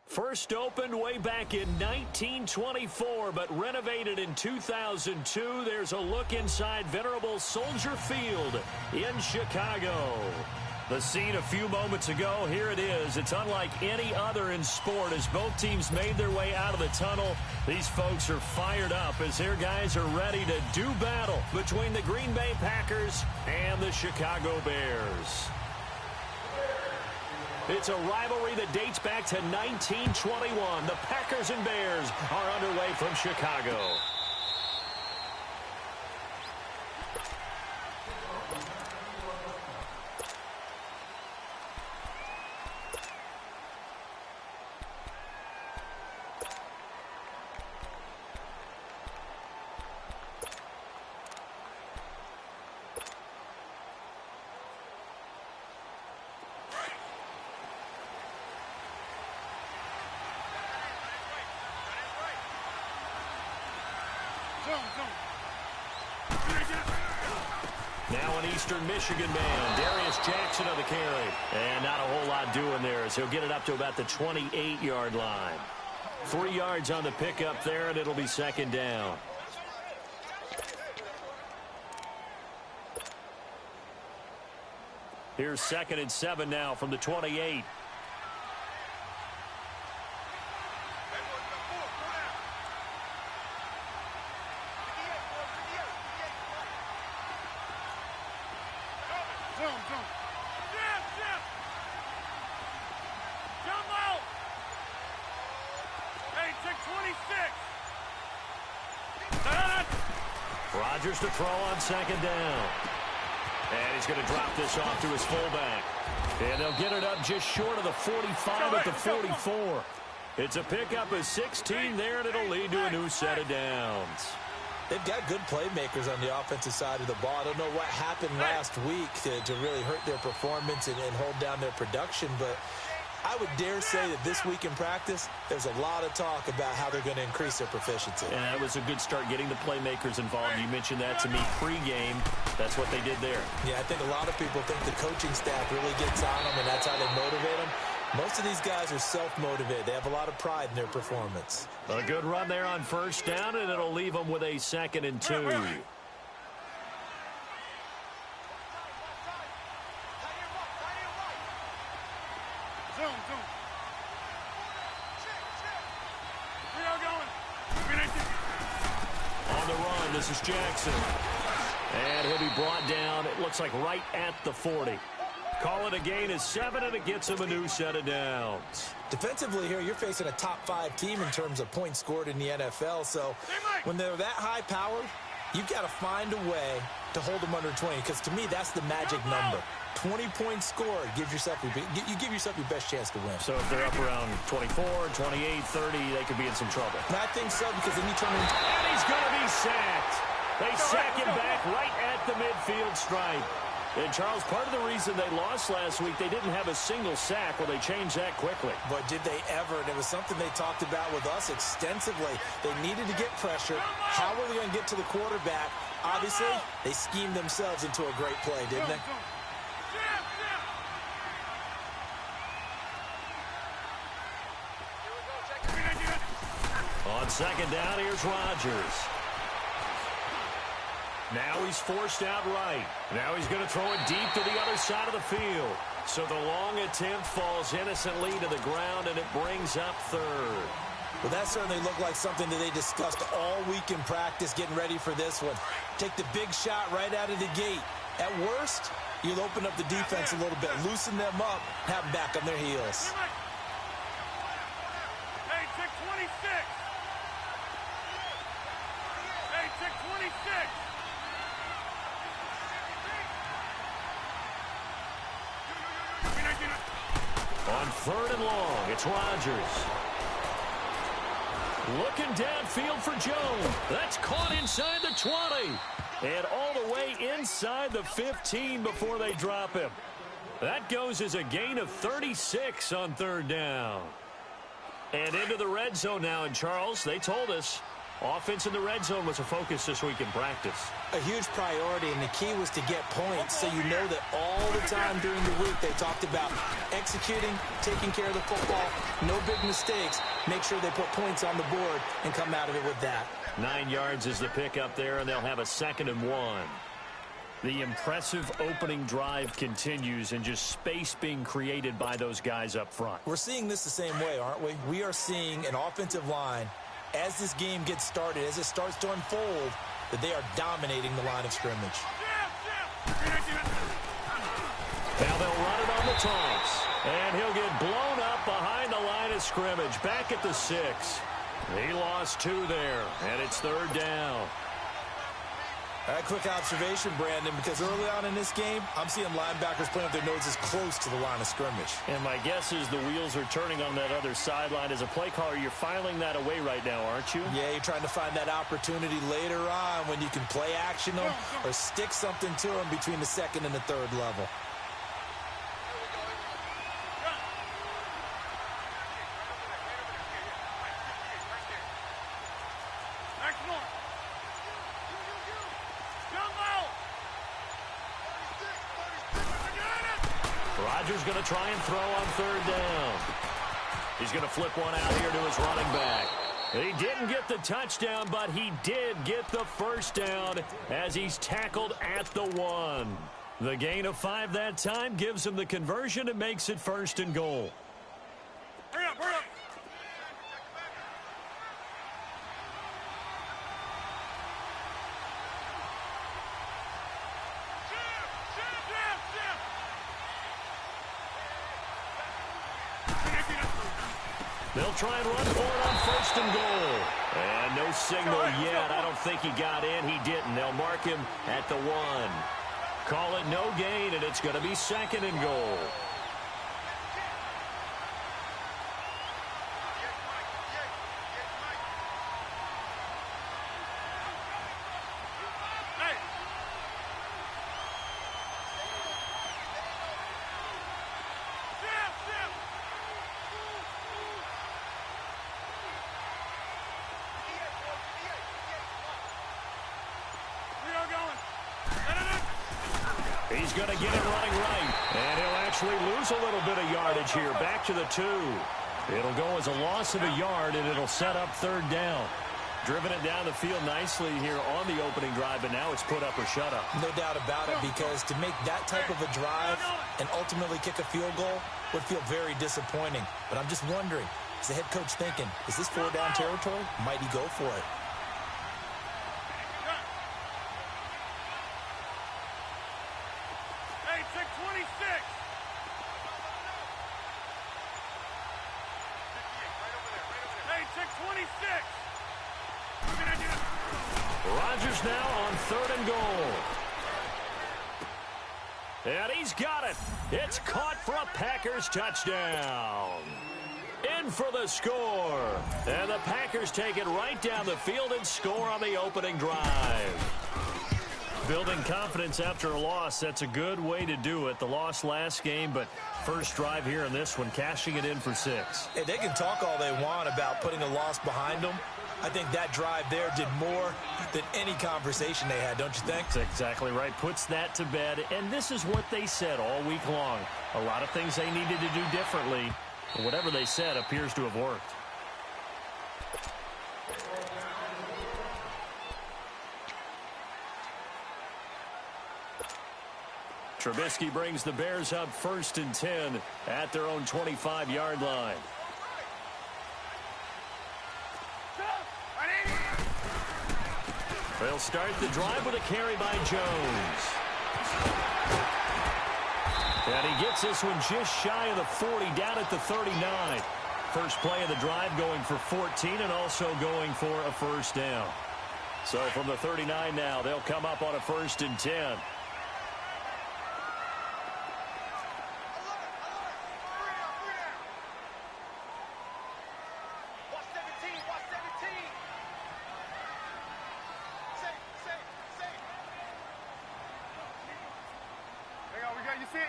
First opened way back in 1924, but renovated in 2002. There's a look inside venerable Soldier Field in Chicago. The scene a few moments ago, here it is. It's unlike any other in sport as both teams made their way out of the tunnel. These folks are fired up as their guys are ready to do battle between the Green Bay Packers and the Chicago Bears. It's a rivalry that dates back to 1921. The Packers and Bears are underway from Chicago. Now an Eastern Michigan man, Darius Jackson on the carry. And not a whole lot doing there as he'll get it up to about the 28-yard line. 3 yards on the pickup there, and it'll be second down. Here's 2nd and 7 now from the 28. Rodgers to throw on 2nd down. And he's going to drop this off to his fullback. And they'll get it up just short of the 45 at the 44. It's a pickup of 16 there, and it'll lead to a new set of downs. They've got good playmakers on the offensive side of the ball. I don't know what happened last week to really hurt their performance and hold down their production, but I would dare say that this week in practice, there's a lot of talk about how they're going to increase their proficiency. And that was a good start getting the playmakers involved. You mentioned that to me pregame. That's what they did there. Yeah, I think a lot of people think the coaching staff really gets on them, and that's how they motivate them. Most of these guys are self-motivated. They have a lot of pride in their performance. A good run there on 1st down, and it'll leave them with a 2nd and 2. On the run, this is Jackson. And he'll be brought down, it looks like right at the 40. Call it a gain of 7, and it gets him a new set of downs. Defensively here, you're facing a top-5 team in terms of points scored in the NFL. So when they're that high-powered, you've got to find a way to hold them under 20. Because to me, that's the magic number. 20 points scored, you give yourself your best chance to win. So if they're up around 24, 28, 30, they could be in some trouble. And I think so, because then you turn into... And he's going to be sacked. They sack him back right at the midfield stripe. And, Charles, part of the reason they lost last week, they didn't have a single sack. Well, they changed that quickly. But did they ever? And it was something they talked about with us extensively. They needed to get pressure. How were they going to get to the quarterback? Obviously, they schemed themselves into a great play, didn't they? On 2nd down, here's Rodgers. Now he's forced out right. Now he's going to throw it deep to the other side of the field. So the long attempt falls innocently to the ground, and it brings up 3rd. Well, that certainly looked like something that they discussed all week in practice, getting ready for this one. Take the big shot right out of the gate. At worst, you'll open up the defense a little bit, loosen them up, have them back on their heels. Hey, check 26. Hey, check 26. On 3rd and long, it's Rodgers. Looking downfield for Jones. That's caught inside the 20. And all the way inside the 15 before they drop him. That goes as a gain of 36 on 3rd down. And into the red zone now. And, Charles, they told us Offense in the red zone was a focus this week in practice. A huge priority, and the key was to get points, so you know that all the time during the week they talked about executing, taking care of the football, no big mistakes, make sure they put points on the board and come out of it with that. 9 yards is the pick up there, and they'll have a 2nd and 1. The impressive opening drive continues, and just space being created by those guys up front. We're seeing this the same way, aren't we? We are seeing an offensive line, as this game gets started, as it starts to unfold, that they are dominating the line of scrimmage. Now they'll run it on the toss, and he'll get blown up behind the line of scrimmage, back at the 6. He lost 2 there, and it's 3rd down. A quick observation, Brandon, because early on in this game, I'm seeing linebackers playing with their noses close to the line of scrimmage. And my guess is the wheels are turning on that other sideline. As a play caller, you're filing that away right now, aren't you? Yeah, you're trying to find that opportunity later on when you can play action them or stick something to them between the 2nd and the 3rd level. Rodgers going to try and throw on 3rd down. He's going to flip one out here to his running back. He didn't get the touchdown, but he did get the 1st down as he's tackled at the 1. The gain of 5 that time gives him the conversion and makes it 1st and goal. Hurry up, hurry up. They'll try and run for it on 1st and goal. And no signal yet. I don't think he got in. He didn't. They'll mark him at the 1. Call it no gain, and it's going to be 2nd and goal. He's going to get it running right, and he'll actually lose a little bit of yardage here. Back to the 2. It'll go as a loss of a yard, and it'll set up 3rd down. Driven it down the field nicely here on the opening drive, but now it's put up or shut up. No doubt about it, because to make that type of a drive and ultimately kick a field goal would feel very disappointing. But I'm just wondering, is the head coach thinking, is this 4-down territory? Might he go for it? Rodgers now on 3rd and goal. And he's got it. It's caught for a Packers touchdown. In for the score. And the Packers take it right down the field and score on the opening drive. Building confidence after a loss, that's a good way to do it. The loss last game, but first drive here in this one, cashing it in for 6. Hey, they can talk all they want about putting a loss behind them. I think that drive there did more than any conversation they had, don't you think? That's exactly right. Puts that to bed. And this is what they said all week long. A lot of things they needed to do differently. But whatever they said appears to have worked. Trubisky brings the Bears up 1st and 10 at their own 25-yard line. They'll start the drive with a carry by Jones. And he gets this one just shy of the 40, down at the 39. First play of the drive going for 14 and also going for a 1st down. So from the 39 now, they'll come up on a 1st and 10.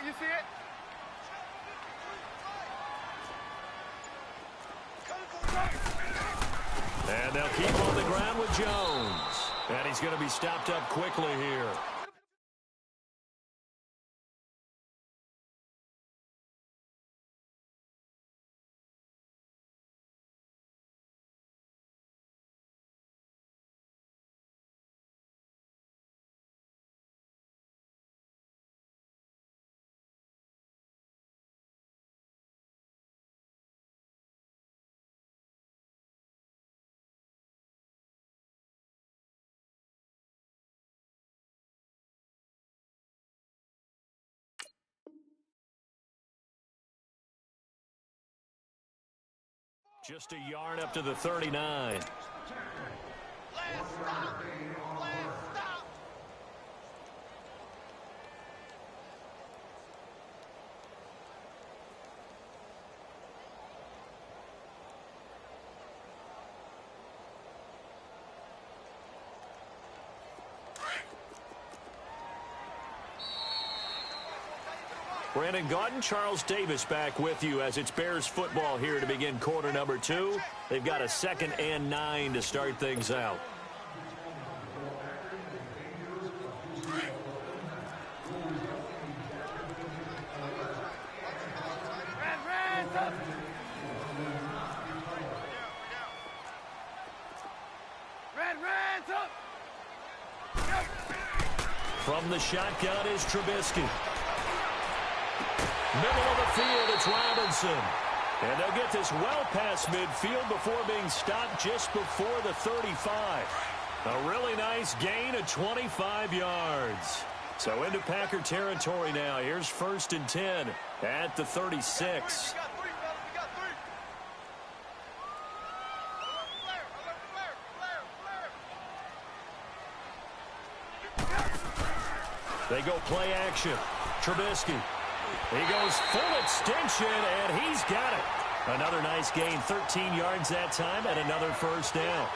You see it? And they'll keep on the ground with Jones. And he's going to be stopped up quickly here. Just a yard up to the 39. Brandon Gaudin, Charles Davis back with you as it's Bears football here to begin quarter number 2. They've got a 2nd and 9 to start things out. From the shotgun is Trubisky. Middle of the field, it's Robinson. And they'll get this well past midfield before being stopped just before the 35. A really nice gain of 25 yards. So into Packer territory now. Here's 1st and 10 at the 36. They go play action. Trubisky. He goes full extension, and he's got it. Another nice gain, 13 yards that time, and another 1st down.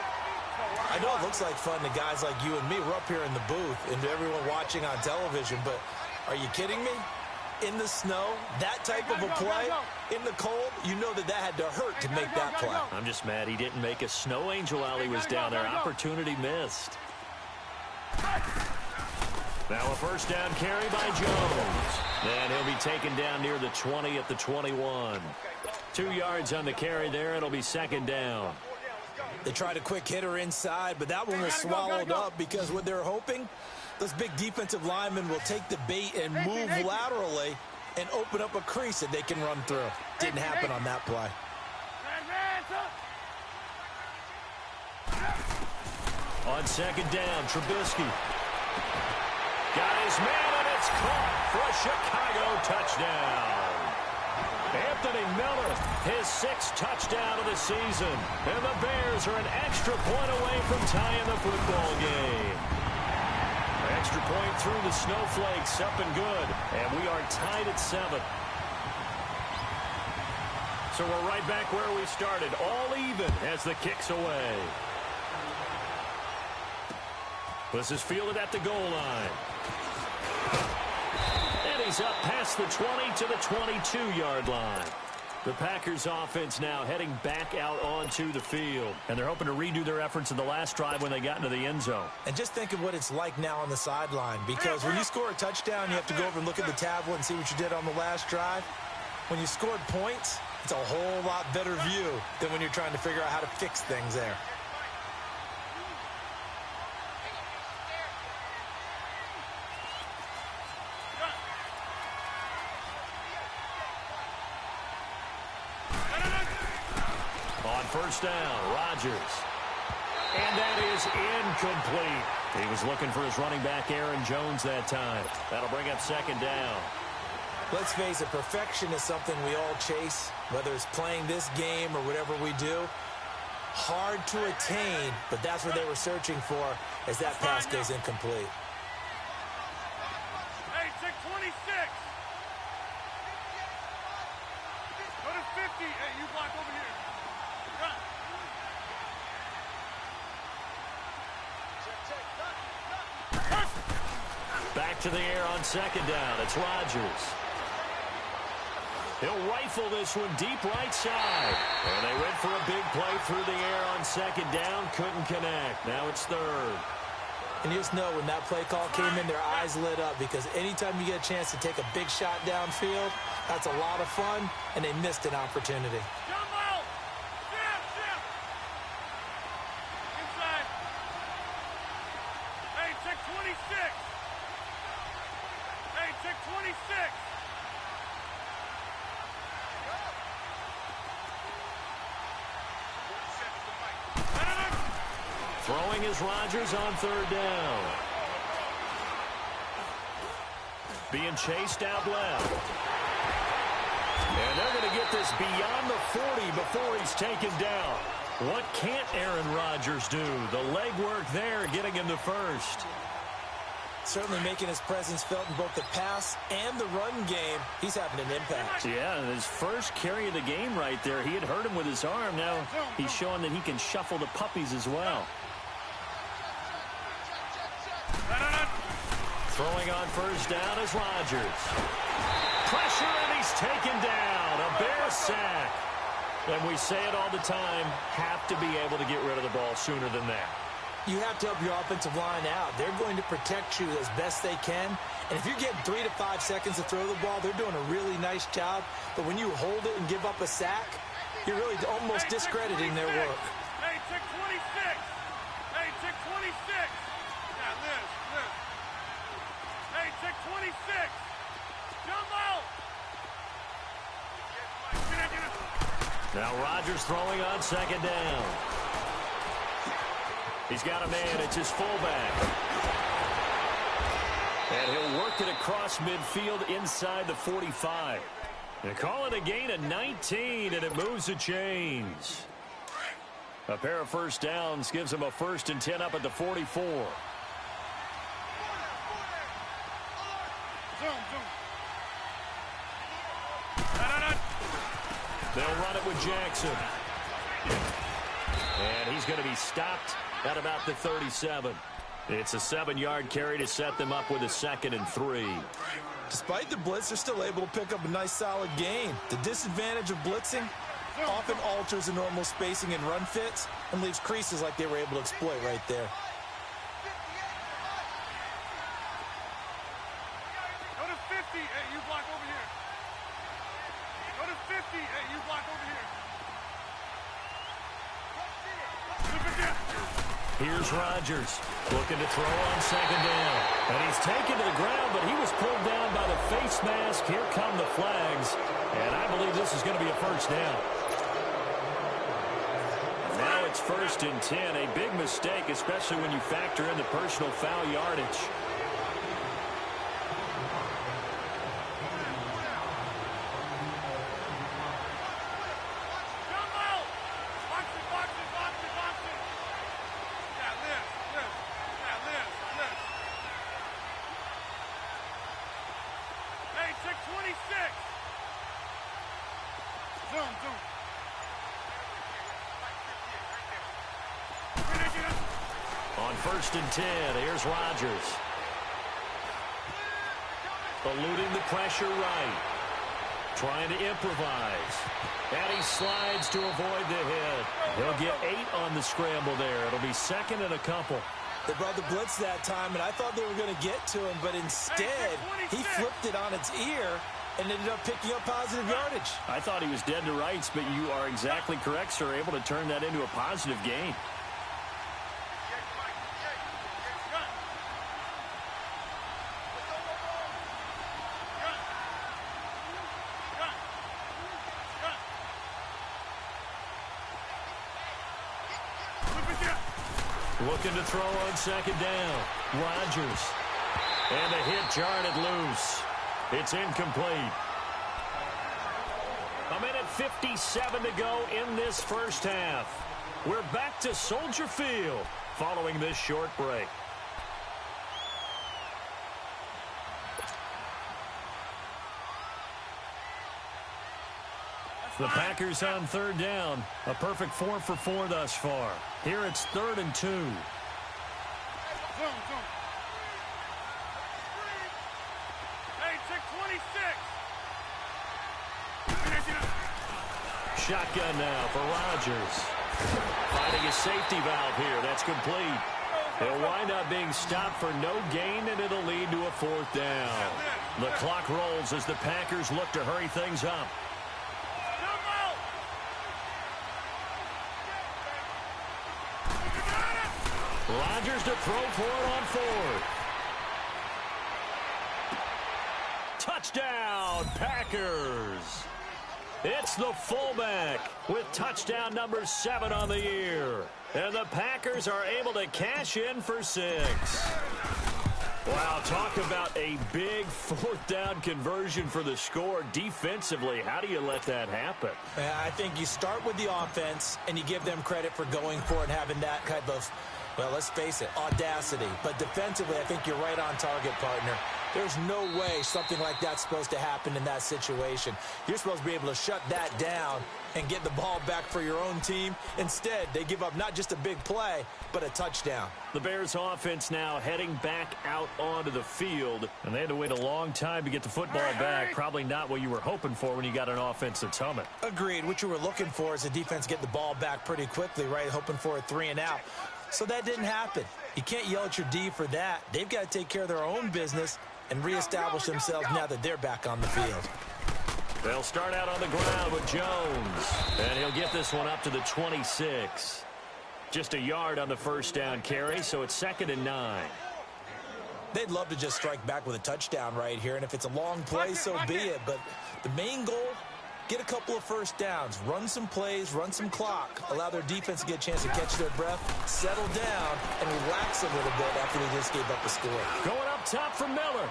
I know it looks like fun to guys like you and me. We're up here in the booth and to everyone watching on television, but are you kidding me? In the snow, that type of a play, in the cold, you know that had to hurt to make that play. I'm just mad he didn't make a snow angel while he was down there. Opportunity missed. Now a 1st down carry by Jones. And he'll be taken down near the 20 at the 21. 2 yards on the carry there. It'll be 2nd down. They tried a quick hitter inside, but that one was swallowed up because what they're hoping, this big defensive lineman will take the bait and move laterally and open up a crease that they can run through. Didn't happen on that play. On 2nd down, Trubisky. Got his man, and it's caught for a Chicago touchdown. Anthony Miller, his 6th touchdown of the season. And the Bears are an extra point away from tying the football game. Extra point through the snowflakes, up and good. And we are tied at 7. So we're right back where we started, all even as the kick's away. This is fielded at the goal line. And he's up past the 20 to the 22-yard line. The Packers offense now heading back out onto the field. And they're hoping to redo their efforts in the last drive when they got into the end zone. And just think of what it's like now on the sideline. Because when you score a touchdown, you have to go over and look at the tablet and see what you did on the last drive. When you scored points, it's a whole lot better view than when you're trying to figure out how to fix things there. On 1st down, Rodgers. And that is incomplete. He was looking for his running back, Aaron Jones, that time. That'll bring up 2nd down. Let's face it, perfection is something we all chase, whether it's playing this game or whatever we do. Hard to attain, but that's what they were searching for as that pass goes incomplete. Hey, check 26. Go to 50. Hey, you block over here. Run. Back to the air on 2nd down. It's Rodgers. He'll rifle this one deep right side. And they went for a big play through the air on second down. Couldn't connect. Now it's third. And you just know when that play call came in, their eyes lit up, because anytime you get a chance to take a big shot downfield, that's a lot of fun, and they missed an opportunity. Inside. Hey, check 26. Hey, check 26. Throwing is Rodgers on third down. Being chased out left. And they're going to get this beyond the 40 before he's taken down. What can't Aaron Rodgers do? The legwork there getting him the first. Certainly making his presence felt in both the pass and the run game. He's having an impact. Yeah, his first carry of the game right there. He had hurt him with his arm. Now he's showing that he can shuffle the puppies as well. Throwing on first down is Rodgers. Pressure, and he's taken down. A Bear sack. And we say it all the time, have to be able to get rid of the ball sooner than that. You have to help your offensive line out. They're going to protect you as best they can. And if you're getting 3 to 5 seconds to throw the ball, they're doing a really nice job. But when you hold it and give up a sack, you're really almost discrediting their work. Hey, check 26. Hey, check 26. Yeah, Liz. Hey, check 26. Jumbo. Now Rodgers throwing on second down. He's got a man. It's his fullback. And he'll work it across midfield inside the 45. They call it a gain of 19, and it moves the chains. A pair of first downs gives him a 1st and 10 up at the 44. They'll run it with Jackson. And he's going to be stopped at about the 37. It's a 7-yard carry to set them up with a 2nd and 3. Despite the blitz, they're still able to pick up a nice solid gain. The disadvantage of blitzing often alters the normal spacing and run fits and leaves creases like they were able to exploit right there. Go to 50. Hey, you block over here. Go to 50. Hey, you block over here. Here's Rodgers looking to throw on second down. And he's taken to the ground, but he was pulled down by the face mask. Here come the flags. And I believe this is going to be a first down. Now it's 1st and 10. A big mistake, especially when you factor in the personal foul yardage. On 1st and 10, here's Rodgers. Eluding the pressure right. Trying to improvise. And he slides to avoid the hit. He'll get 8 on the scramble there. It'll be 2nd and a couple. They brought the blitz that time, and I thought they were going to get to him, but instead, he flipped it on its ear and ended up picking up positive yardage. I thought he was dead to rights, but you are exactly correct, sir. Able to turn that into a positive gain. Looking to throw on second down. Rodgers. And the hit jarred loose. It's incomplete. 1:57 to go in this first half. We're back to Soldier Field following this short break. The Packers on third down. A perfect 4 for 4 thus far. Here it's 3rd and 2. Zone. Hey, check 26. Shotgun now for Rodgers. Finding a safety valve here. That's complete. He'll wind up being stopped for no gain, and it'll lead to a 4th down. The clock rolls as the Packers look to hurry things up. Rodgers to throw for it on 4th. Touchdown, Packers. It's the fullback with touchdown number 7 on the year. And the Packers are able to cash in for 6. Wow, talk about a big 4th down conversion for the score. Defensively, how do you let that happen? I think you start with the offense, and you give them credit for going for it and having that type of, well, let's face it, audacity. But defensively, I think you're right on target, partner. There's no way something like that's supposed to happen in that situation. You're supposed to be able to shut that down and get the ball back for your own team. Instead, they give up not just a big play, but a touchdown. The Bears offense now heading back out onto the field, and they had to wait a long time to get the football back. Probably not what you were hoping for when you got an offense that's humming. Agreed. What you were looking for is the defense get the ball back pretty quickly, right? Hoping for a 3 and out. So that didn't happen. You can't yell at your D for that. They've got to take care of their own business and reestablish themselves now that they're back on the field. They'll start out on the ground with Jones, and he'll get this one up to the 26. Just a yard on the 1st down carry, so it's 2nd and 9. They'd love to just strike back with a touchdown right here, and if it's a long play, so be it. But the main goal, get a couple of 1st downs, run some plays, run some clock, allow their defense to get a chance to catch their breath, settle down, and relax a little bit after they just gave up a score. Going up top for Miller.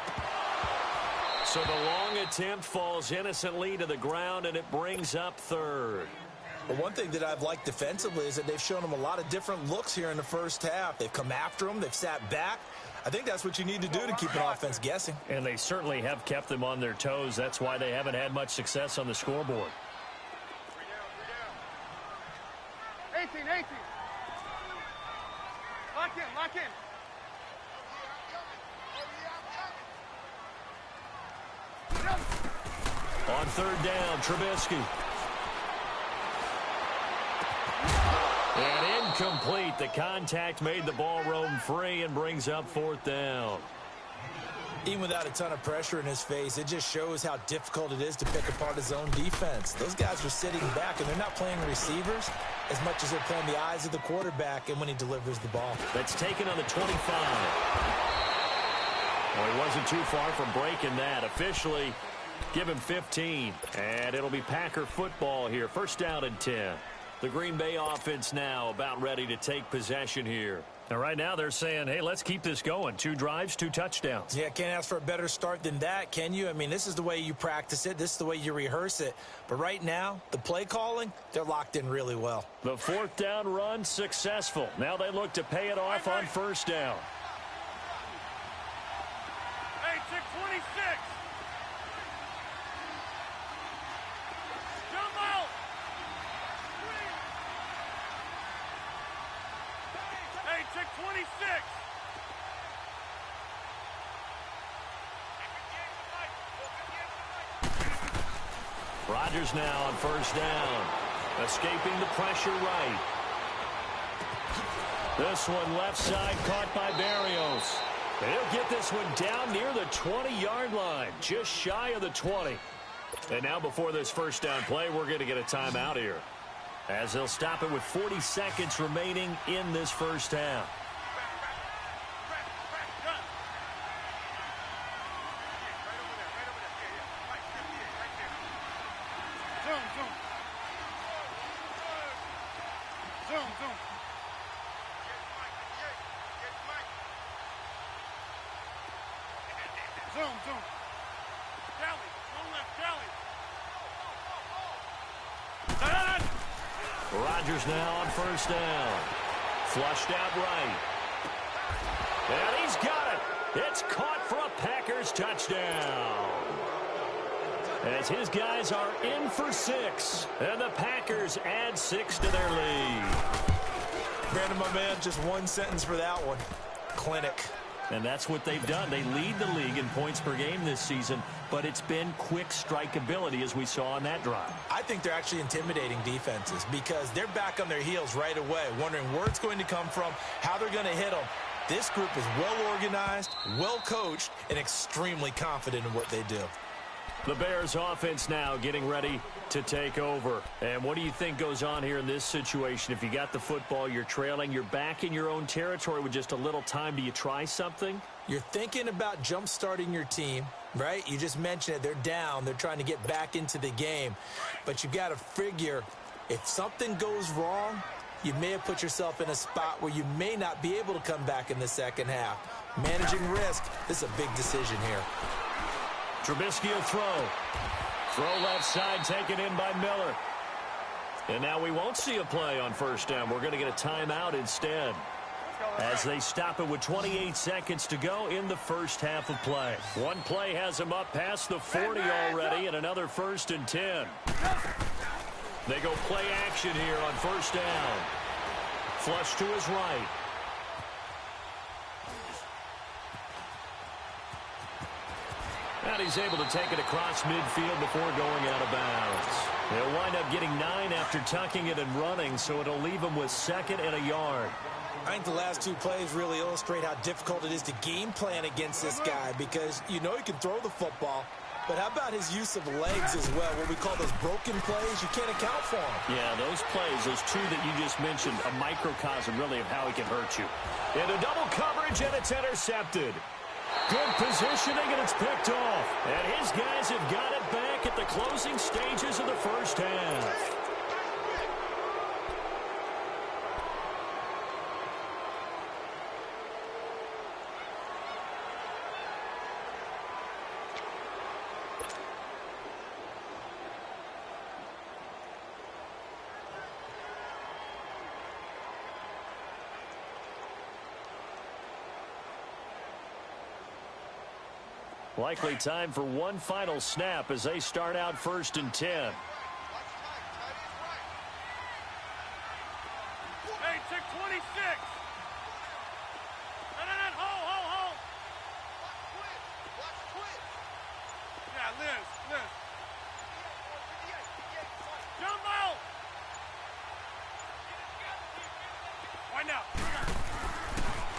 So the long attempt falls innocently to the ground, and it brings up 3rd. Well, one thing that I've liked defensively is that they've shown them a lot of different looks here in the 1st half. They've come after them. They've sat back. I think that's what you need to do to keep an offense guessing. And they certainly have kept them on their toes. That's why they haven't had much success on the scoreboard. 18. Lock in. On 3rd down, Trubisky. And incomplete. The contact made the ball roam free and brings up 4th down. Even without a ton of pressure in his face, it just shows how difficult it is to pick apart his own defense. Those guys are sitting back, and they're not playing receivers as much as they're playing the eyes of the quarterback and when he delivers the ball. That's taken on the 25. Well, he wasn't too far from breaking that. Officially, give him 15. And it'll be Packer football here. 1st down and 10. The Green Bay offense now about ready to take possession here. And right now they're saying, hey, let's keep this going. 2 drives, 2 touchdowns. Yeah, can't ask for a better start than that, can you? I mean, this is the way you practice it. This is the way you rehearse it. But right now, the play calling, they're locked in really well. The 4th down run successful. Now they look to pay it off on 1st down. Hey, 26. Jump out. Hey, check 26. Rodgers now on 1st down. Escaping the pressure right. This one left side caught by Berrios. He'll get this one down near the 20-yard line, just shy of the 20. And now before this 1st down play, we're going to get a timeout here, as they'll stop it with 40 seconds remaining in this 1st half. Rodgers now on 1st down. Flushed out right. And he's got it. It's caught for a Packers touchdown. As his guys are in for 6. And the Packers add 6 to their lead. Brandon, my man, just one sentence for that one. Clinic. And that's what they've done. They lead the league in points per game this season, but it's been quick strike ability as we saw on that drive. I think they're actually intimidating defenses because they're back on their heels right away, wondering where it's going to come from, how they're going to hit them. This group is well organized, well coached, and extremely confident in what they do. The Bears offense now getting ready to take over. And what do you think goes on here in this situation? If you got the football, you're trailing, you're back in your own territory with just a little time. Do you try something? You're thinking about jump-starting your team, right? You just mentioned it. They're down. They're trying to get back into the game. But you've got to figure if something goes wrong, you may have put yourself in a spot where you may not be able to come back in the second half. Managing risk, this is a big decision here. Trubisky will throw. Throw left side, taken in by Miller. And now we won't see a play on first down. We're going to get a timeout instead, as they stop it with 28 seconds to go in the first half of play. One play has them up past the 40 already, and another 1st and 10. They go play action here on first down. Flush to his right. And he's able to take it across midfield before going out of bounds. They'll wind up getting 9 after tucking it and running, so it'll leave them with 2nd and a yard. I think the last 2 plays really illustrate how difficult it is to game plan against this guy because you know he can throw the football, but how about his use of legs as well, what we call those broken plays? You can't account for them. Yeah, those plays, those 2 that you just mentioned, a microcosm really of how he can hurt you. Into double coverage, and it's intercepted. Good positioning, and it's picked off. And his guys have got it back at the closing stages of the first half. Likely time for one final snap as they start out 1st and 10. Hey, check 26. No, hold. Watch quit. Yeah, Liz. Jump out. Why now?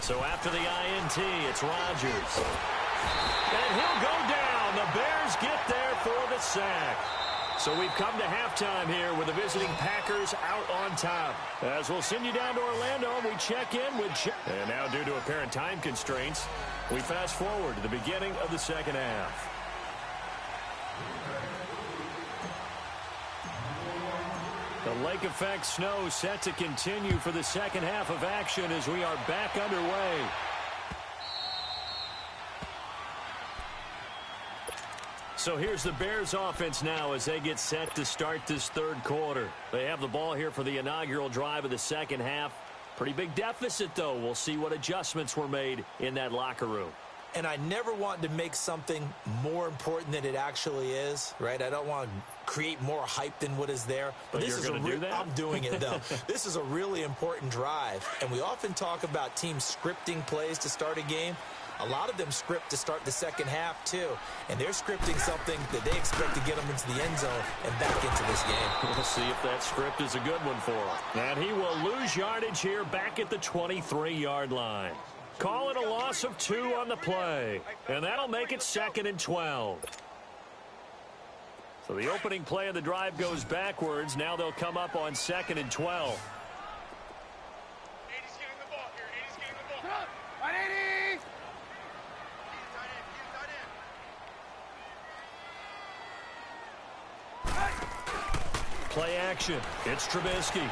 So after the INT, it's Rodgers. And he'll go down. The Bears get there for the sack. So we've come to halftime here with the visiting Packers out on top. As we'll send you down to Orlando, we check in with... And now, due to apparent time constraints, we fast forward to the beginning of the second half. The lake effect snow set to continue for the second half of action as we are back underway. So here's the Bears offense now as they get set to start this third quarter. They have the ball here for the inaugural drive of the second half. Pretty big deficit, though. We'll see what adjustments were made in that locker room. And I never want to make something more important than it actually is, right? I don't want to create more hype than what is there. But this is going to do that? I'm doing it, though. This is a really important drive. And we often talk about teams scripting plays to start a game. A lot of them script to start the second half, too. And they're scripting something that they expect to get them into the end zone and back into this game. We'll see if that script is a good one for him. And he will lose yardage here back at the 23-yard line. Call it a loss of 2 on the play. And that'll make it 2nd and 12. So the opening play of the drive goes backwards. Now they'll come up on 2nd and 12. Play action. It's Trubisky.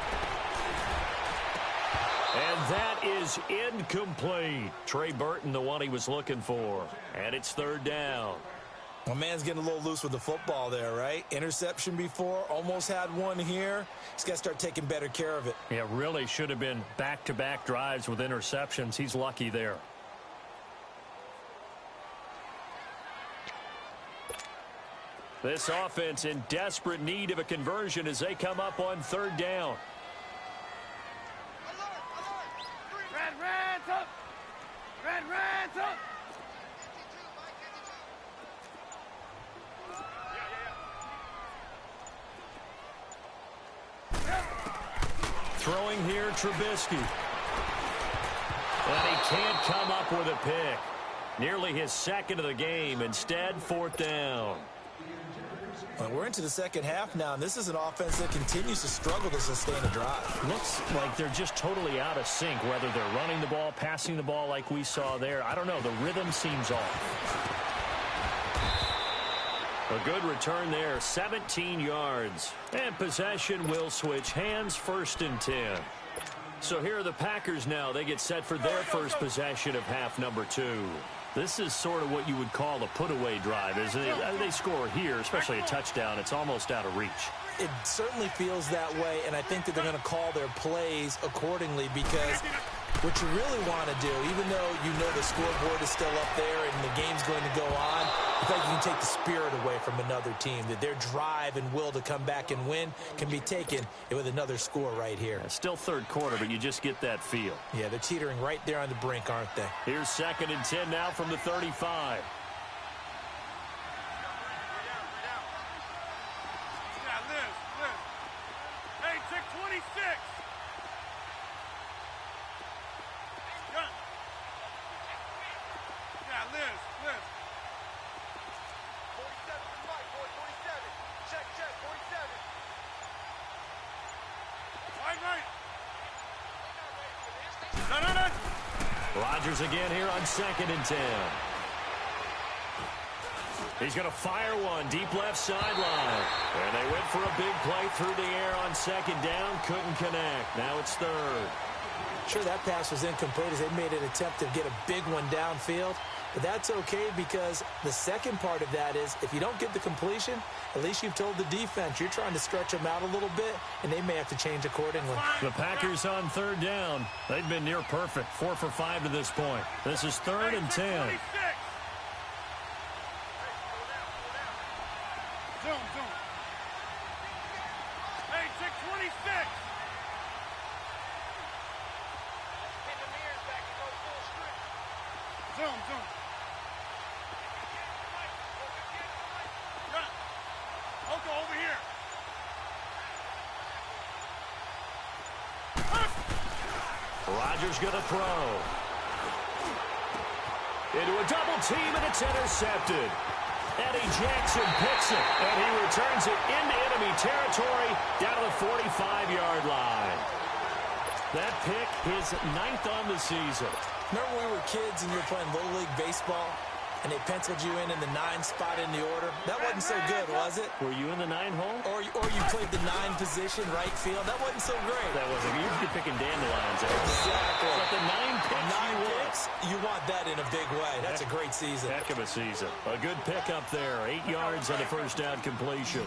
And that is incomplete. Trey Burton, the one he was looking for. And it's 3rd down. My man's getting a little loose with the football there, right? Interception before, almost had one here. He's got to start taking better care of it. Yeah, really should have been back-to-back drives with interceptions. He's lucky there. This offense in desperate need of a conversion as they come up on 3rd down. Reds up! Throwing here, Trubisky. And he can't come up with a pick. Nearly his second of the game. Instead, fourth down. Well, we're into the second half now, and this is an offense that continues to struggle to sustain a drive. Looks like they're just totally out of sync, whether they're running the ball, passing the ball like we saw there. I don't know. The rhythm seems off. A good return there, 17 yards. And possession will switch hands, 1st and 10. So here are the Packers now. They get set for their first possession of half number 2. This is sort of what you would call a put-away drive, isn't it? They score here, especially a touchdown. It's almost out of reach. It certainly feels that way, and I think that they're going to call their plays accordingly because what you really want to do, even though you know the scoreboard is still up there and the game's going to go on, I think you can take the spirit away from another team, that their drive and will to come back and win can be taken with another score right here. Yeah, still third quarter, but you just get that feel. Yeah, they're teetering right there on the brink, aren't they? Here's 2nd and 10 now from the 35. Hey, check 26. Yeah, Liz. 47 to Mike, boy, 47. Check, 47. Right. No. Rodgers again here on 2nd and 10. He's going to fire one deep left sideline. And they went for a big play through the air on 2nd down. Couldn't connect. Now it's 3rd. Sure, that pass was incomplete as they made an attempt to get a big one downfield. But that's okay because the second part of that is if you don't get the completion, at least you've told the defense you're trying to stretch them out a little bit, and they may have to change accordingly. The Packers on 3rd down. They've been near perfect. 4 for 5 to this point. This is 3rd and 10. Zoom. Hey, check 26. Zoom. Oko, over here. Rodgers going to throw. Into a double team, and it's intercepted. Eddie Jackson picks it, and he returns it into enemy territory down to the 45-yard line. That pick, his 9th on the season. Remember when we were kids and you were playing Little League Baseball and they penciled you in the 9 spot in the order? That wasn't so good, was it? Were you in the 9 hole? Or you played the 9 position, right field? That wasn't so great. That wasn't. You'd be picking dandelions. Exactly. But the 9 picks, 9 picks, you want that in a big way. That's a great season. Heck of a season. A good pickup there. 8 yards on a first down completion.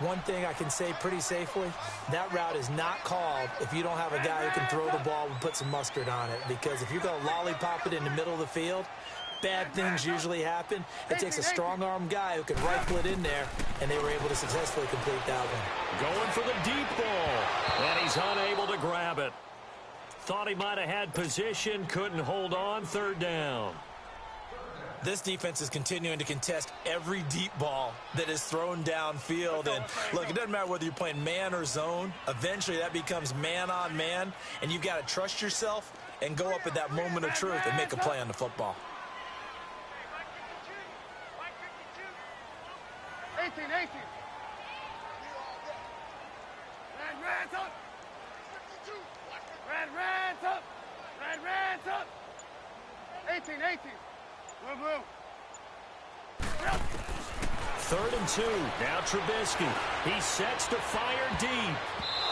One thing I can say pretty safely, that route is not called if you don't have a guy who can throw the ball and put some mustard on it. Because if you're going to lollipop it in the middle of the field, bad things usually happen. It takes a strong-arm guy who can rifle it in there, and they were able to successfully complete that one. Going for the deep ball, and he's unable to grab it. Thought he might have had position, couldn't hold on, 3rd down. This defense is continuing to contest every deep ball that is thrown downfield. And look, it doesn't matter whether you're playing man or zone. Eventually that becomes man on man, and you've got to trust yourself and go up at that moment of truth and make a play on the football. 18. Reds up. Reds up. 18. Blue. 3rd and 2. Now Trubisky. He sets to fire deep.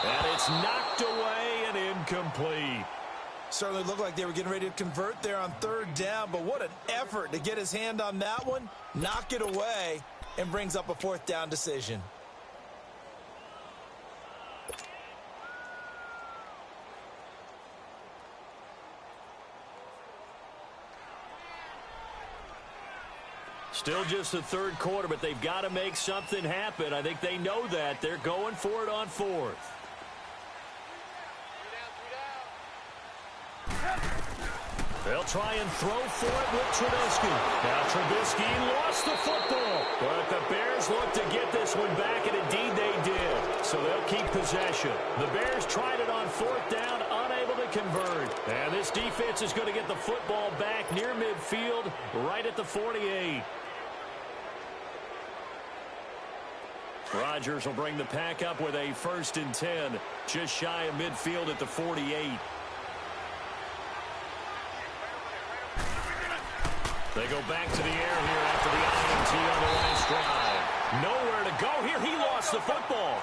And it's knocked away and incomplete. Certainly looked like they were getting ready to convert there on 3rd down, but what an effort to get his hand on that one, knock it away, and brings up a 4th down decision. Still just the 3rd quarter, but they've got to make something happen. I think they know that. They're going for it on 4th. They'll try and throw for it with Trubisky. Now Trubisky lost the football. But the Bears look to get this one back, and indeed they did. So they'll keep possession. The Bears tried it on fourth down, unable to convert. And this defense is going to get the football back near midfield, right at the 48. Rodgers will bring the pack up with a 1st and 10, just shy of midfield at the 48. They go back to the air here after the INT on the last drive. Nowhere to go here. He lost the football.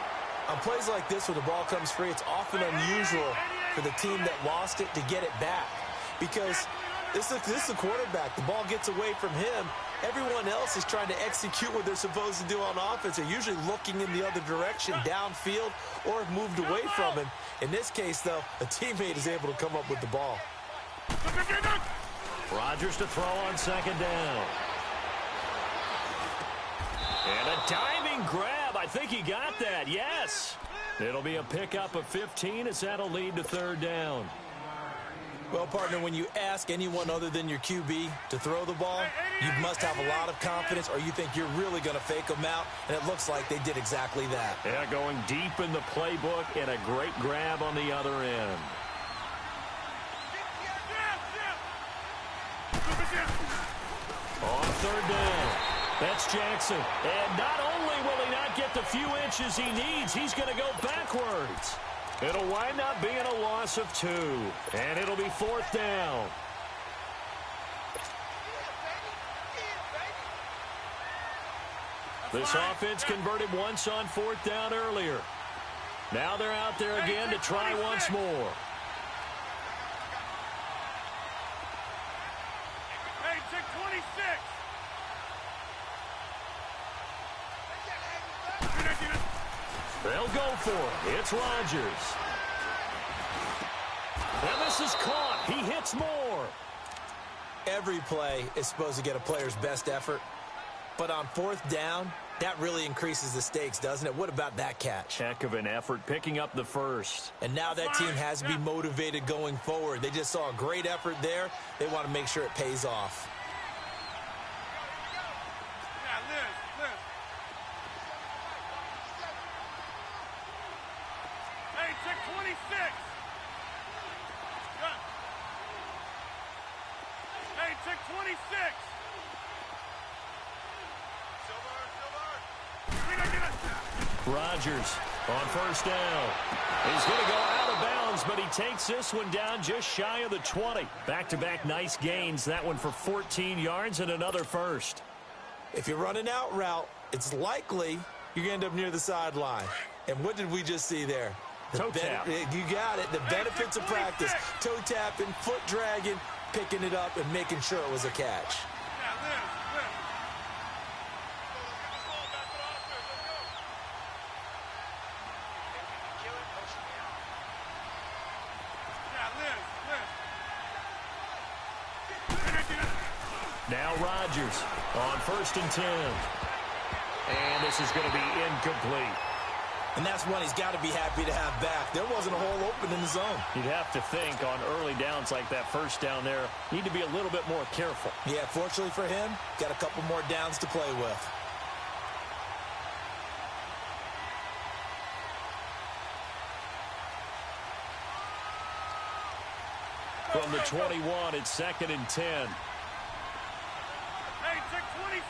On plays like this where the ball comes free, it's often unusual for the team that lost it to get it back. Because this is a quarterback. The ball gets away from him. Everyone else is trying to execute what they're supposed to do on offense. They're usually looking in the other direction, downfield, or have moved away from him. In this case, though, a teammate is able to come up with the ball. Rodgers to throw on 2nd down. And a diving grab. I think he got that. Yes. It'll be a pickup of 15 as that'll lead to 3rd down. Well, partner, when you ask anyone other than your QB to throw the ball, you must have a lot of confidence, or you think you're really going to fake them out, and it looks like they did exactly that. Yeah, going deep in the playbook and a great grab on the other end. On 3rd down, that's Jackson. And not only will he not get the few inches he needs, he's going to go backwards. It'll wind up being a loss of 2. And it'll be 4th down. This offense converted once on 4th down earlier. Now they're out there again to try once more. Hey, check 26. They'll go for it. It's Rodgers. And this is caught. He hits more. Every play is supposed to get a player's best effort. But on 4th down, that really increases the stakes, doesn't it? What about that catch? Heck of an effort picking up the 1st. And now that team has to be motivated going forward. They just saw a great effort there. They want to make sure it pays off. Hey, check 26. Hey, check 26. Rodgers on 1st down. He's going to go out of bounds, but he takes this one down just shy of the 20. Back-to-back nice gains. That one for 14 yards and another 1st. If you're running out route, it's likely you're going to end up near the sideline. And what did we just see there? Toe tap. You got it. The benefits of practice. Toe tapping, foot dragging, picking it up, and making sure it was a catch. Now Rodgers on 1st and 10. And this is going to be incomplete. And that's one he's got to be happy to have back. There wasn't a hole open in the zone. You'd have to think on early downs like that 1st down there, need to be a little bit more careful. Yeah, fortunately for him, got a couple more downs to play with. From the 21, it's 2nd and 10. Hey, check 26.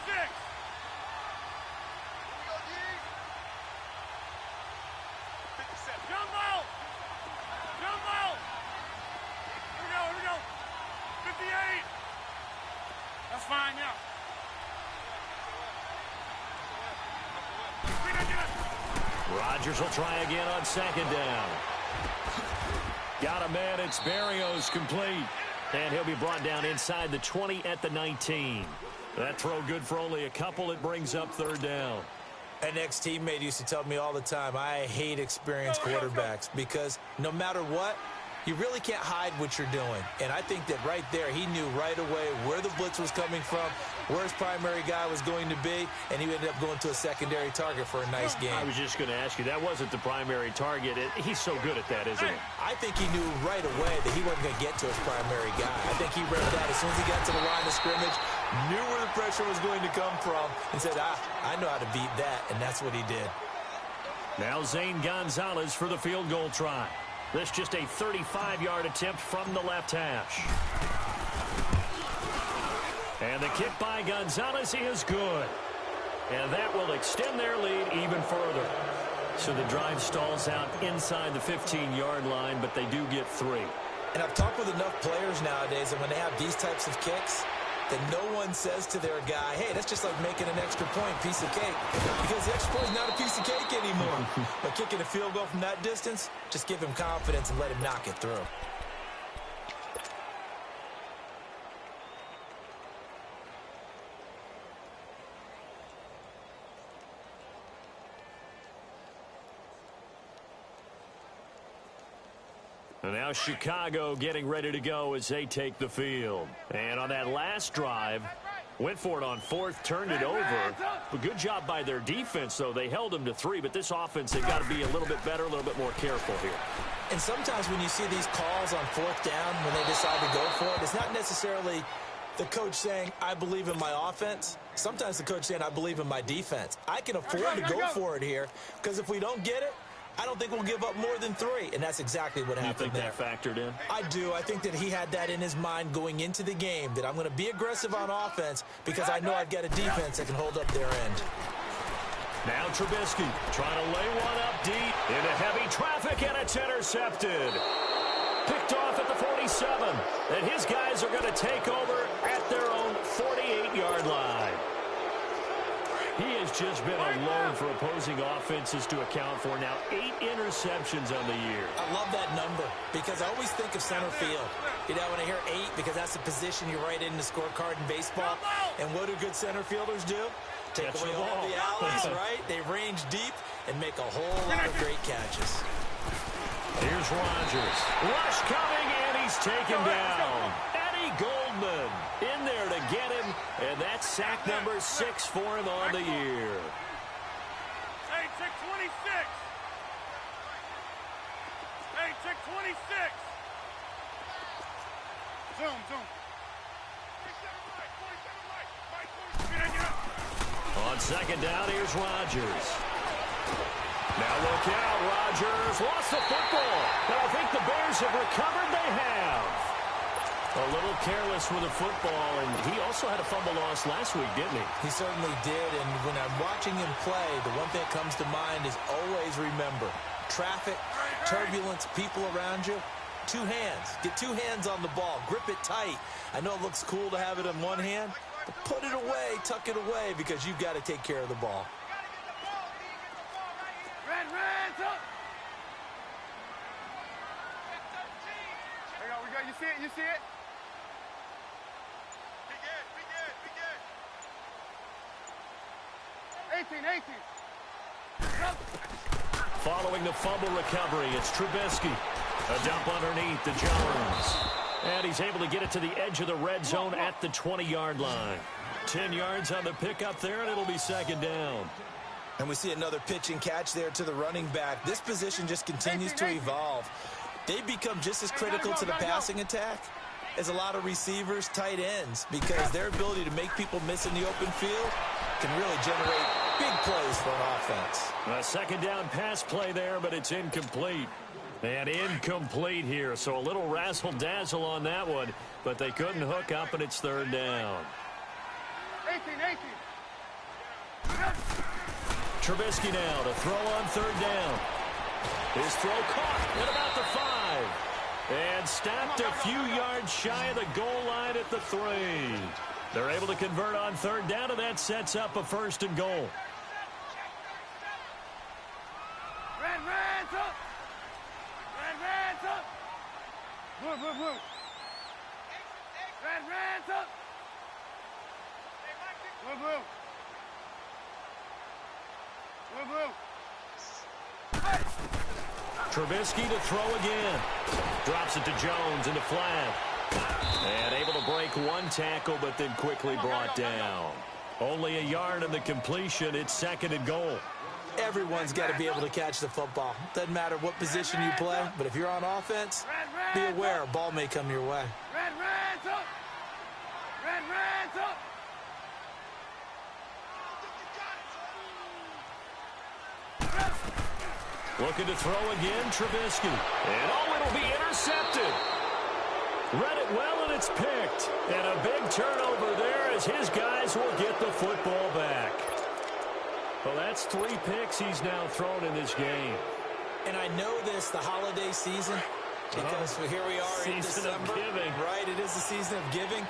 Jump out! Jump out! Here we go. 58. That's fine, yeah. Rodgers will try again on 2nd down. Got a man. It's Berrios complete. And he'll be brought down inside the 20 at the 19. That throw good for only a couple. It brings up 3rd down. An ex-teammate used to tell me all the time, I hate experienced quarterbacks because no matter what, you really can't hide what you're doing. And I think that right there, he knew right away where the blitz was coming from, where his primary guy was going to be, and he ended up going to a secondary target for a nice game. I was just going to ask you, that wasn't the primary target. He's so good at that, isn't he? I think he knew right away that he wasn't going to get to his primary guy. I think he read that as soon as he got to the line of scrimmage, knew where the pressure was going to come from, and said, I know how to beat that, and that's what he did. Now Zane Gonzalez for the field goal try. This just a 35-yard attempt from the left hash. And the kick by Gonzalez is good. And that will extend their lead even further. So the drive stalls out inside the 15-yard line, but they do get 3. And I've talked with enough players nowadays that when they have these types of kicks, that no one says to their guy, hey, that's just like making an extra point, piece of cake. Because the extra point is not a piece of cake anymore. But kicking a field goal from that distance, just give him confidence and let him knock it through. And now Chicago getting ready to go as they take the field. And on that last drive, went for it on 4th, turned it over. But good job by their defense, though. They held them to 3, but this offense, they've got to be a little bit better, a little bit more careful here. And sometimes when you see these calls on 4th down, when they decide to go for it, it's not necessarily the coach saying, I believe in my offense. Sometimes the coach saying, I believe in my defense. I can afford to go for it here, because if we don't get it, I don't think we'll give up more than 3, and that's exactly what happened there. You think that factored in? I do. I think that he had that in his mind going into the game, that I'm going to be aggressive on offense because I know I've got a defense that can hold up their end. Now Trubisky trying to lay one up deep into heavy traffic, and it's intercepted. Picked off at the 47, and his guys are going to take over at their own 48-yard line. He has just been alone for opposing offenses to account for. Now 8 interceptions on the year. I love that number because I always think of center field. You know, when I hear 8, because that's the position you write in the scorecard in baseball. And what do good center fielders do? Take away all the alleys, right? They range deep and make a whole lot of great catches. Here's Rodgers. Rush coming, and he's taken down. Eddie Goldman in there to get him, and that's sack number 6 for him on the year. Hey, check 26. Hey, check 26. Zoom. On 2nd down, here's Rodgers. Now look out, Rodgers lost the football. But I think the Bears have recovered. They have. A little careless with the football, and he also had a fumble loss last week, didn't he? He certainly did, and when I'm watching him play, the one thing that comes to mind is always remember, traffic, turbulence, people around you, 2 hands. Get 2 hands on the ball. Grip it tight. I know it looks cool to have it in one hand, but put it away, tuck it away, because you've got to take care of the ball. You see it? You see it? Be good. 18. Following the fumble recovery, it's Trubisky. A dump underneath to Jones. And he's able to get it to the edge of the red zone at the 20-yard line. 10 yards on the pickup there, and it'll be 2nd down. And we see another pitch and catch there to the running back. This position just continues to evolve. They become just as critical to the passing attack as a lot of receivers, tight ends, because their ability to make people miss in the open field can really generate big plays for an offense. A 2nd down pass play there, but it's incomplete. And incomplete here, so a little razzle-dazzle on that one, but they couldn't hook up, and it's 3rd down. 18. Trubisky now to throw on 3rd down. His throw caught at about the 5. And stopped a few yards shy of the goal line at the 3. They're able to convert on 3rd down, and that sets up a 1st and goal. Blue. Reds up. Blue. Trubisky to throw again. Drops it to Jones into flat. And able to break one tackle, but then quickly brought down. Only a yard in the completion. It's 2nd and goal. Everyone's got to be able to catch the football. Doesn't matter what position you play, but if you're on offense, be aware a ball may come your way. Reds up! Reds up! Looking to throw again, Trubisky. And it'll be intercepted. Read it well, and it's picked. And a big turnover there as his guys will get the football back. Well, that's 3 picks he's now thrown in this game. And I know this, the holiday season, because here we are in December. Right, it is the season of giving.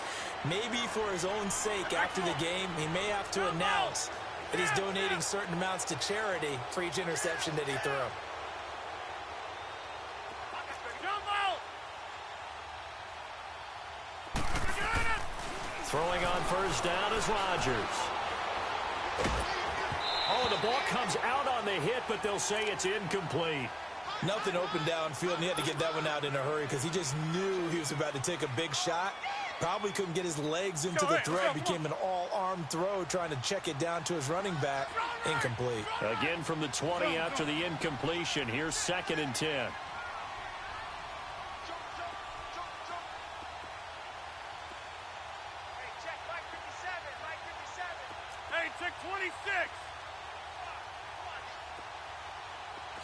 Maybe for his own sake after the game, he may have to announce that he's donating certain amounts to charity for each interception that he threw. Throwing on first down is Rodgers. Oh, the ball comes out on the hit, but they'll say it's incomplete. Nothing open downfield, and he had to get that one out in a hurry because he just knew he was about to take a big shot. Probably couldn't get his legs into the throw. Became an all-arm throw trying to check it down to his running back. Incomplete. Again from the 20 after the incompletion. Here's 2nd and 10. Hey, check 26.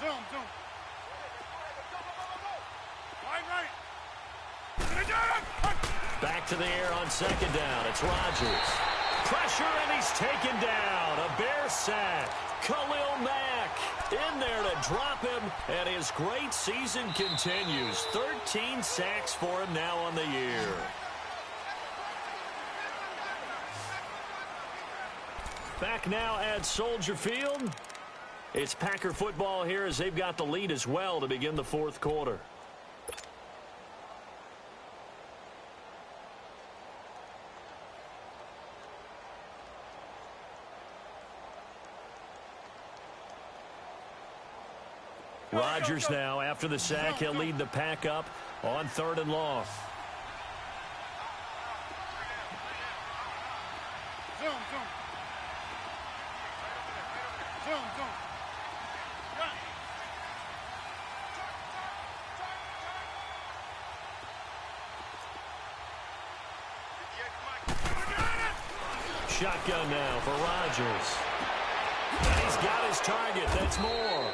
Zoom. Right. Back to the air on 2nd down. It's Rodgers. Pressure, and he's taken down. A Bear sack. Khalil Mack in there to drop him, and his great season continues. 13 sacks for him now on the year. Back now at Soldier Field. It's Packer football here as they've got the lead as well to begin the 4th quarter. Rodgers now, after the sack, he'll lead the Pack up on 3rd and long. Shotgun now for Rodgers. And he's got his target. That's more.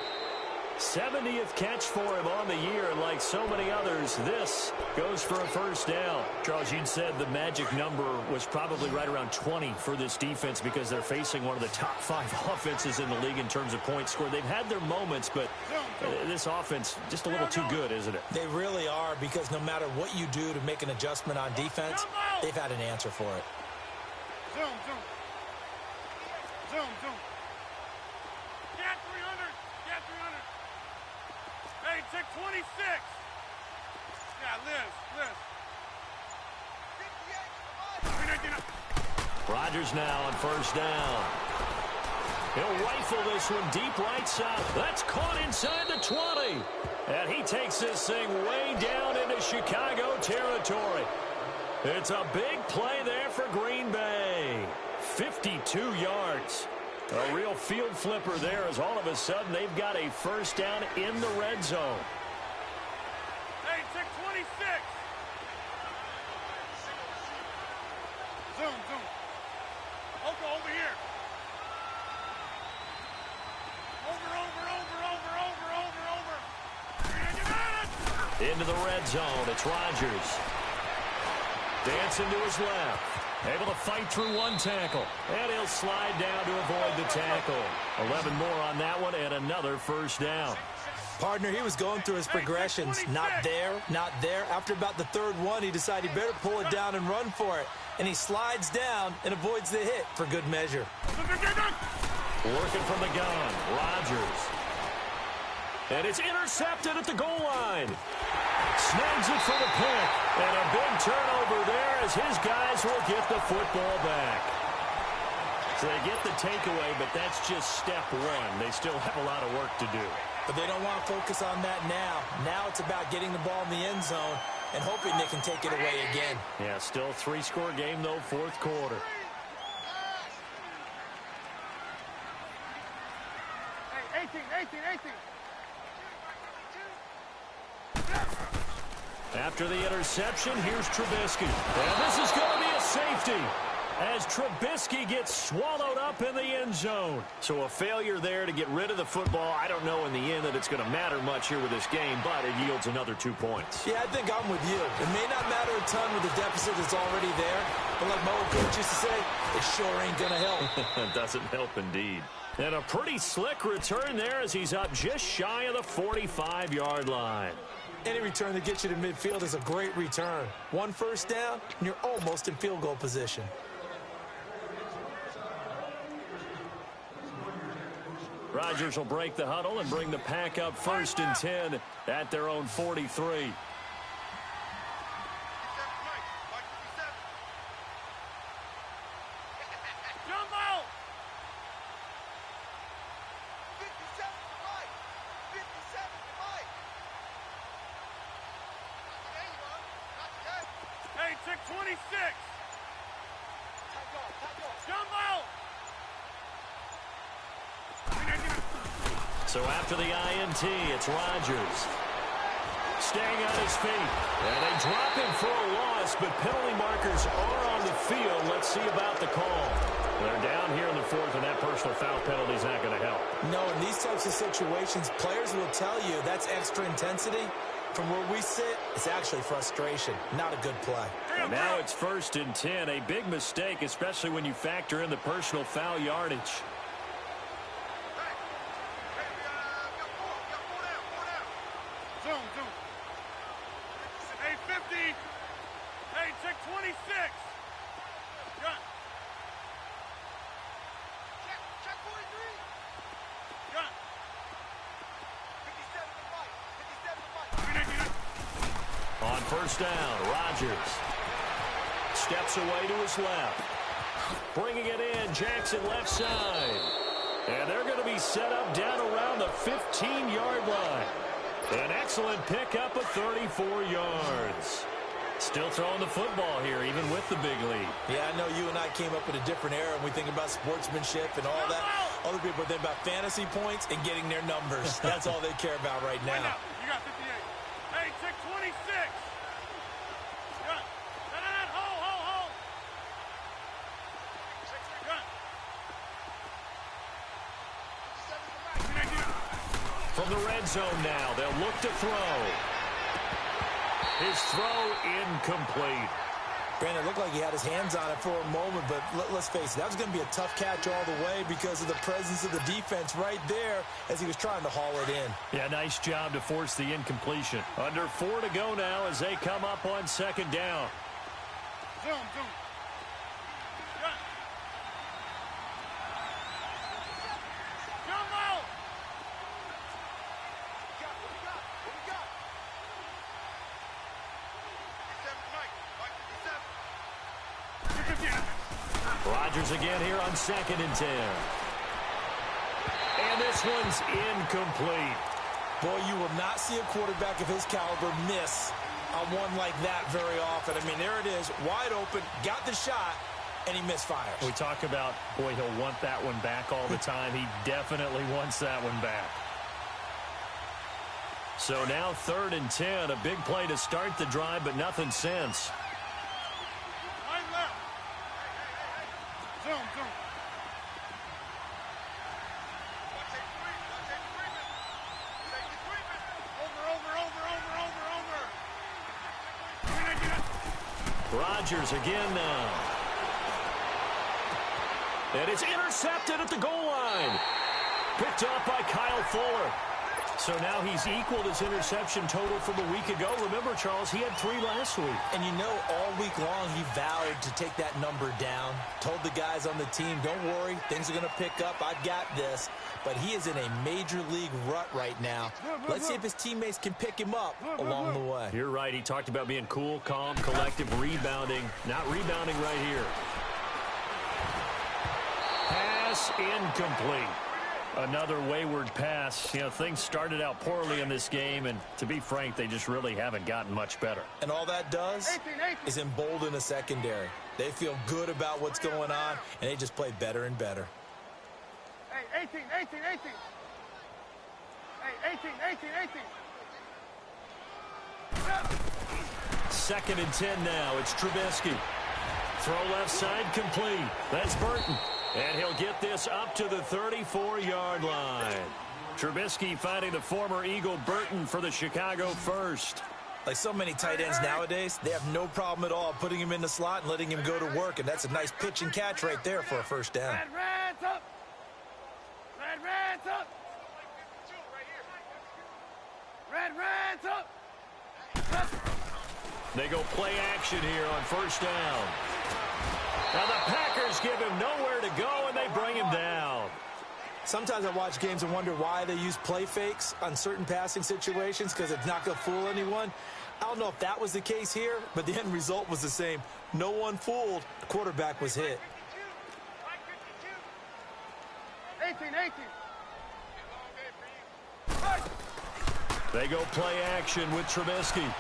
70th catch for him on the year, and like so many others, this goes for a first down. Charles, you'd said the magic number was probably right around 20 for this defense because they're facing one of the top 5 offenses in the league in terms of points scored. They've had their moments, but this offense just a little too good, isn't it? They really are, because no matter what you do to make an adjustment on defense, they've had an answer for it. Zoom. Get 300. Hey, check 26. Yeah, Liz. Rodgers now on first down. He'll rifle this one deep right side. That's caught inside the 20. And he takes this thing way down into Chicago territory. It's a big play there for Green Bay. 52 yards. A real field flipper there, as all of a sudden they've got a first down in the red zone. Hey, check 26. Zoom. Over here. Over. Into the red zone. It's Rodgers. Dancing to his left. Able to fight through one tackle. And he'll slide down to avoid the tackle. 11 more on that one, and another first down. Partner, he was going through his progressions. Not there. After about the 3rd one, he decided he better pull it down and run for it. And he slides down and avoids the hit for good measure. Working from the gun, Rodgers. And it's intercepted at the goal line. Snags it for the pick. And a big turnover there as his guys will get the football back. So they get the takeaway, but that's just step one. They still have a lot of work to do. But they don't want to focus on that now. Now it's about getting the ball in the end zone and hoping they can take it away again. Yeah, still a 3-score game, though, fourth quarter. Hey, 18. After the interception, here's Trubisky. And this is going to be a safety as Trubisky gets swallowed up in the end zone. So a failure there to get rid of the football. I don't know in the end that it's going to matter much here with this game, but it yields another 2 points. Yeah, I think I'm with you. It may not matter a ton with the deficit that's already there, but like my old coach used to say, it sure ain't going to help. It doesn't help indeed. And a pretty slick return there as he's up just shy of the 45-yard line. Any return that gets you to midfield is a great return. 1 first down, and you're almost in field goal position. Rodgers will break the huddle and bring the pack up 1st and 10 at their own 43. Hey, check 26. Jumbo! So after the INT, it's Rodgers. Staying on his feet. And they drop him for a loss, but penalty markers are on the field. Let's see about the call. They're down here in the 4th, and that personal foul penalty is not going to help. No, in these types of situations, players will tell you that's extra intensity. From where we sit, it's actually frustration, not a good play. And now it's 1st and 10, a big mistake, especially when you factor in the personal foul yardage. Zoom. Hey, 50. Hey, check 26. Gun. Check 43. Gun. 57 to Mike. On 1st down, Rodgers steps away to his left. Bringing it in, Jackson left side. And they're going to be set up down around the 15-yard line. An excellent pickup of 34 yards. Still throwing the football here, even with the big lead. Yeah, I know you and I came up in a different era, and we think about sportsmanship and all that. Other people think about fantasy points and getting their numbers. That's all they care about right now. You got 58. Hey, check 26. Gun. Hold. From the red zone now, they'll look to throw. His throw incomplete. Brandon, it looked like he had his hands on it for a moment, but let's face it, that was going to be a tough catch all the way because of the presence of the defense right there as he was trying to haul it in. Yeah, nice job to force the incompletion. Under 4 to go now as they come up on 2nd down. Zoom. Rodgers again here on 2nd and 10. And this one's incomplete. Boy, you will not see a quarterback of his caliber miss on one like that very often. I mean, there it is, wide open, got the shot, and he misfires. We talk about, boy, he'll want that one back all the time. He definitely wants that one back. So now 3rd and 10, a big play to start the drive, but nothing since. Line left. Zoom. Over. Rodgers again now. And it's intercepted at the goal line. Picked up by Kyle Fuller. So now he's equaled his interception total from a week ago. Remember, Charles, he had 3 last week. And you know, all week long he vowed to take that number down. Told the guys on the team, don't worry, things are going to pick up. I've got this. But he is in a major league rut right now. Let's see if his teammates can pick him up along the way. You're right. He talked about being cool, calm, collective, rebounding. Not rebounding right here. Pass incomplete. Another wayward pass. You know, things started out poorly in this game, and to be frank, they just really haven't gotten much better. And all that does is embolden the secondary. They feel good about what's going on, and they just play better and better. Hey, 18. Hey, 18. Second and 10 now. It's Trubisky. Throw left side complete. That's Burton. And he'll get this up to the 34-yard line. Trubisky finding the former Eagle Burton for the Chicago first. Like so many tight ends nowadays, they have no problem at all putting him in the slot and letting him go to work. And that's a nice pitch and catch right there for a first down. Red up. Red up. They go play action here on first down. Now the Packers give him nowhere to go, and they bring him down. Sometimes I watch games and wonder why they use play fakes on certain passing situations, because it's not going to fool anyone. I don't know if that was the case here, but the end result was the same. No one fooled. The quarterback was hit. 18. They go play action with Trubisky.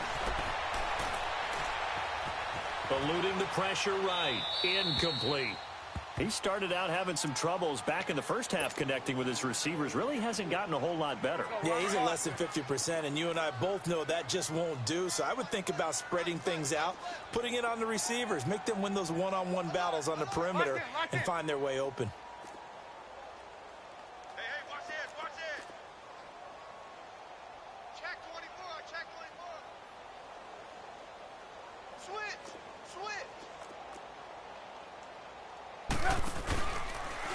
Eluding the pressure right. Incomplete. He started out having some troubles back in the first half connecting with his receivers. Really hasn't gotten a whole lot better. Yeah, he's at less than 50%, and you and I both know that just won't do. So I would think about spreading things out, putting it on the receivers, make them win those one-on-one battles on the perimeter and find their way open.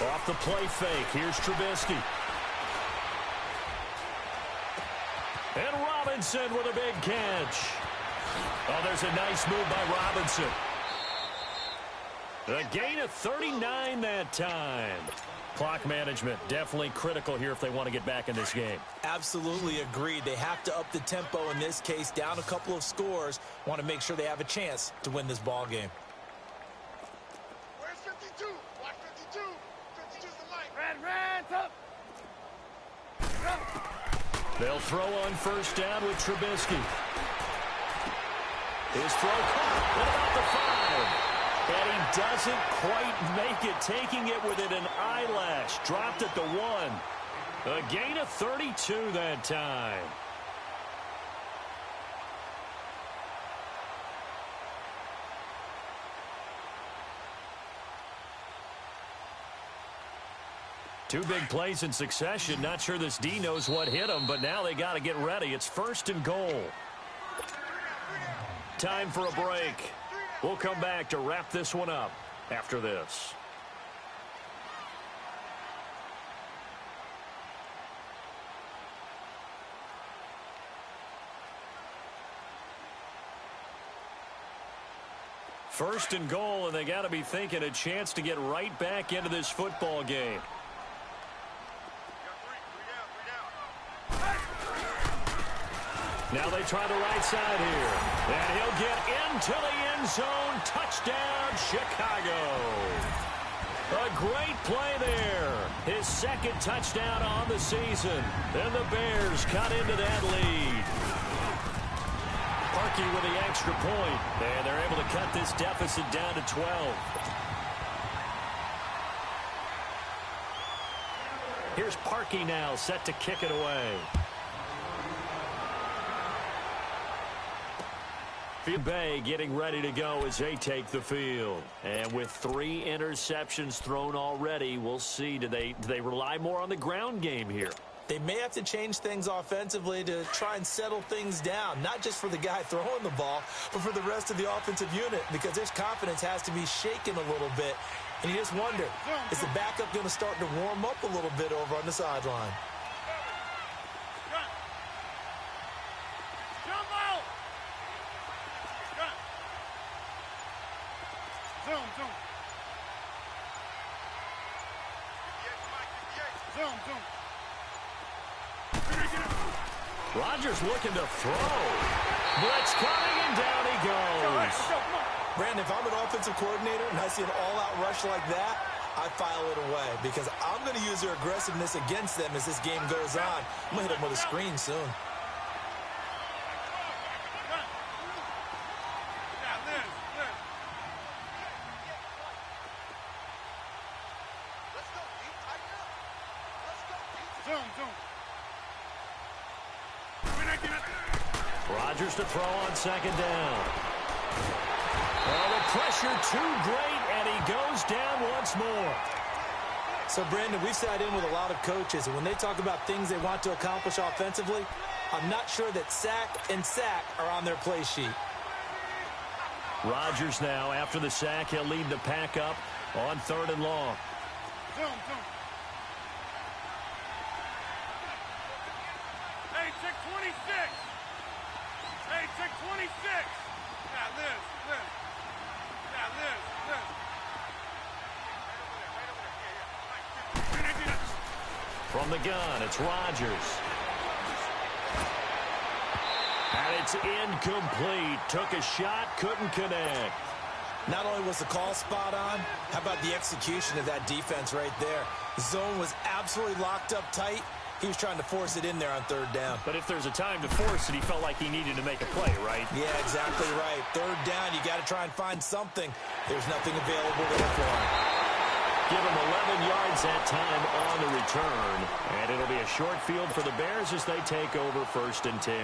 Off the play fake, here's Trubisky. And Robinson with a big catch. Oh, there's a nice move by Robinson. A gain of 39 that time. Clock management definitely critical here if they want to get back in this game. Absolutely agreed. They have to up the tempo in this case, down a couple of scores. Want to make sure they have a chance to win this ball game. Where's 52? Watch 52. 52's the light. Red up. They'll throw on first down with Trubisky. His throw caught at about the 5. And he doesn't quite make it, taking it within an eyelash. Dropped at the 1. A gain of 32 that time. Two big plays in succession. Not sure this D knows what hit him, but now they got to get ready. It's first and goal. Time for a break. We'll come back to wrap this one up after this. First and goal, and they got to be thinking a chance to get right back into this football game. Now they try the right side here. And he'll get into the end zone. Touchdown, Chicago. A great play there. His second touchdown on the season. And the Bears cut into that lead. Parkey with the extra point. And they're able to cut this deficit down to 12. Here's Parkey now set to kick it away. Bay getting ready to go as they take the field. And with 3 interceptions thrown already, we'll see. Do they rely more on the ground game here? They may have to change things offensively to try and settle things down, not just for the guy throwing the ball, but for the rest of the offensive unit, because his confidence has to be shaken a little bit. And you just wonder, is the backup going to start to warm up a little bit over on the sideline? Rodgers looking to throw. Blitz coming, and down he goes. Brandon, if I'm an offensive coordinator and I see an all-out rush like that, I file it away because I'm going to use their aggressiveness against them as this game goes on. I'm going to hit them with a screen soon. Rodgers to throw on second down. Oh, the pressure too great, and he goes down once more. So, Brandon, we've sat in with a lot of coaches, and when they talk about things they want to accomplish offensively, I'm not sure that sack and sack are on their play sheet. Rodgers now, after the sack, he'll lead the pack up on 3rd and long. Hey, check 26. Hey, check 26. Now, this. Now, this. From the gun, it's Rodgers. And it's incomplete. Took a shot, couldn't connect. Not only was the call spot on, how about the execution of that defense right there? The zone was absolutely locked up tight. He was trying to force it in there on 3rd down. But if there's a time to force it, he felt like he needed to make a play, right? Yeah, exactly right. 3rd down, you got to try and find something. There's nothing available there for him. Give him 11 yards that time on the return. And it'll be a short field for the Bears as they take over 1st and 10.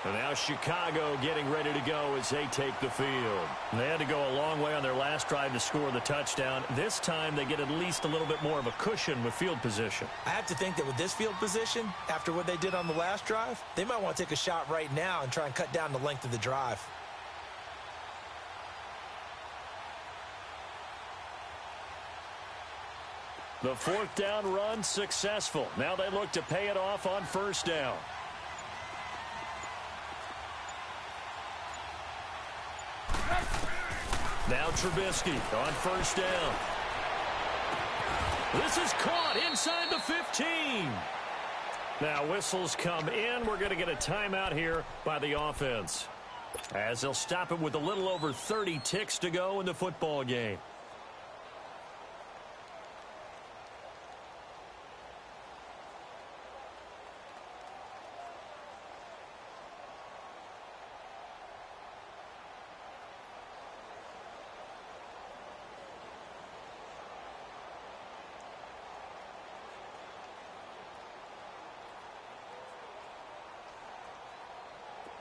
And now Chicago getting ready to go as they take the field. They had to go a long way on their last drive to score the touchdown. This time they get at least a little bit more of a cushion with field position. I have to think that with this field position, after what they did on the last drive, they might want to take a shot right now and try and cut down the length of the drive. The 4th down run successful. Now they look to pay it off on 1st down. Now Trubisky on 1st down. This is caught inside the 15. Now whistles come in. We're going to get a timeout here by the offense, as they'll stop it with a little over 30 ticks to go in the football game.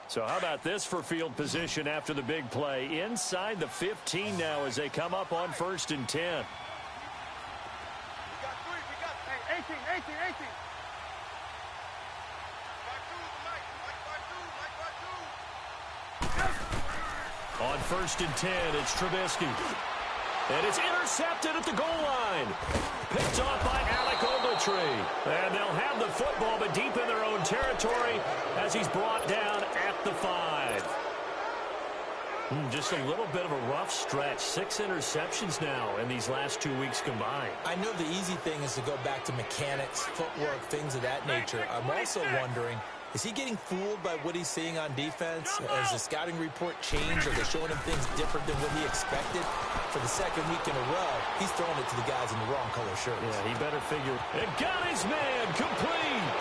So how about this for field position after the big play? Inside the 15 now as they come up on 1st and 10. We got 3. We got 18. On 1st and 10, it's Trubisky. And it's intercepted at the goal line. Picked off by Alec Ogletree. And they'll have the football, but deep in their own territory as he's brought down at the 5. Just a little bit of a rough stretch. 6 interceptions now in these last 2 weeks combined. I know the easy thing is to go back to mechanics, footwork, things of that nature. I'm also wondering, is he getting fooled by what he's seeing on defense? Has the scouting report changed? Are they showing him things different than what he expected? For the 2nd week in a row, he's throwing it to the guys in the wrong color shirts. Yeah, he better figure. And got his man complete.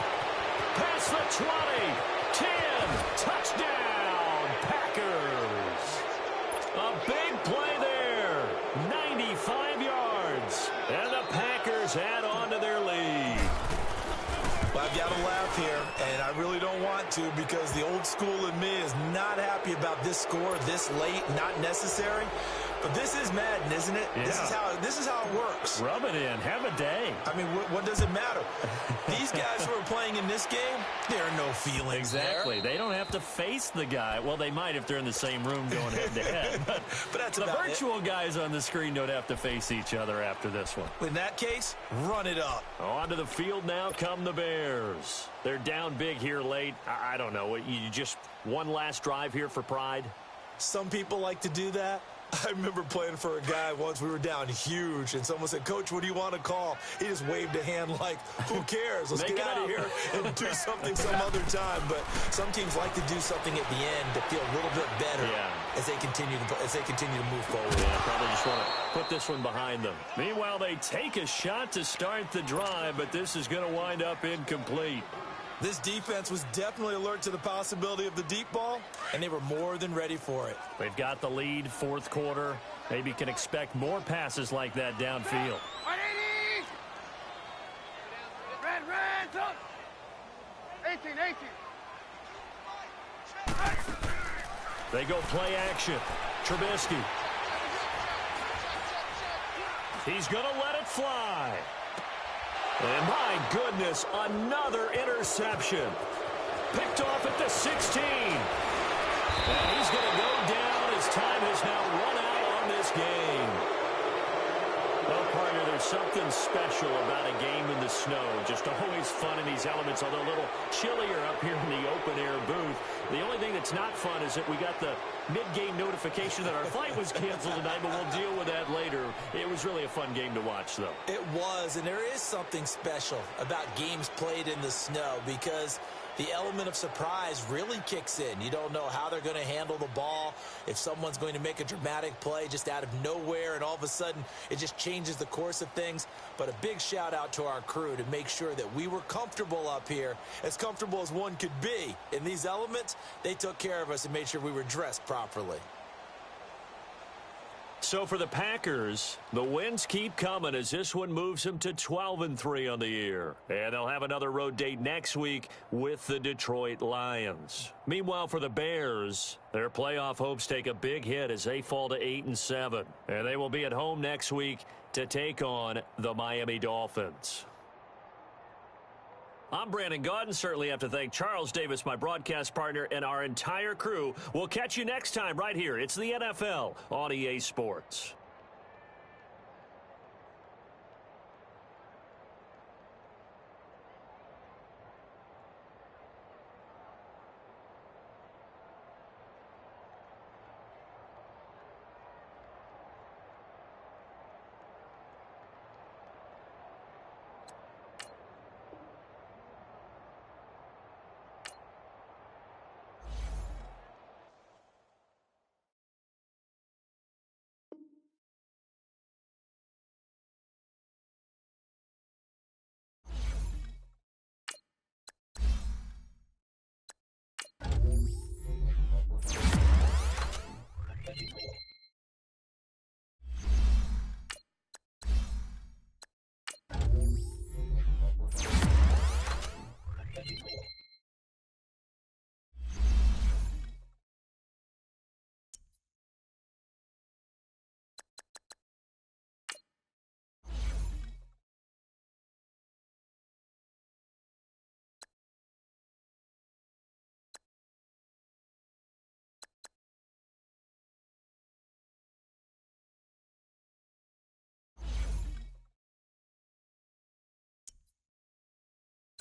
Past the 20. 10. Touchdown, Packers. A big play there. 95 yards. And the Packers add on to their lead. Well, I've got to laugh here, and I really don't want to because the old school in me is not happy about this score this late, not necessary. But this is Madden, isn't it? Yeah. This is how it works. Rub it in. Have a day. I mean, what does it matter? These guys who are playing in this game, there are no feelings Exactly. there. They don't have to face the guy. Well, they might if they're in the same room going head-to-head. But that's the about virtual guys on the screen don't have to face each other after this one. In that case, run it up. Onto the field now come the Bears. They're down big here late. I don't know. You just one last drive here for pride? Some people like to do that. I remember playing for a guy once. We were down huge, and someone said, "Coach, what do you want to call?" He just waved a hand like, "Who cares? Let's get out of here and do something some other time." But some teams like to do something at the end to feel a little bit better as they continue to move forward. Yeah, probably just want to put this one behind them. Meanwhile, they take a shot to start the drive, but this is going to wind up incomplete. This defense was definitely alert to the possibility of the deep ball, and they were more than ready for it. They've got the lead, fourth quarter. Maybe can expect more passes like that downfield. Red, up. 18. They go play action. Trubisky. He's going to let it fly. And my goodness, another interception. Picked off at the 16. And he's going to go down as time has now run out on this game. Well, partner, there's something special about a game in the snow. Just always fun in these elements, although a little chillier up here in the open-air booth. The only thing that's not fun is that we got the mid-game notification that our flight was canceled tonight, but we'll deal with that later. It was really a fun game to watch, though. It was, and there is something special about games played in the snow because the element of surprise really kicks in. You don't know how they're going to handle the ball, if someone's going to make a dramatic play just out of nowhere, and all of a sudden it just changes the course of things. But a big shout out to our crew to make sure that we were comfortable up here, as comfortable as one could be. In these elements, they took care of us and made sure we were dressed properly. So for the Packers, the wins keep coming as this one moves them to 12-3 on the year. And they'll have another road date next week with the Detroit Lions. Meanwhile, for the Bears, their playoff hopes take a big hit as they fall to 8-7. And they will be at home next week to take on the Miami Dolphins. I'm Brandon Gaudin. Certainly have to thank Charles Davis, my broadcast partner, and our entire crew. We'll catch you next time right here. It's the NFL on EA Sports.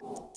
You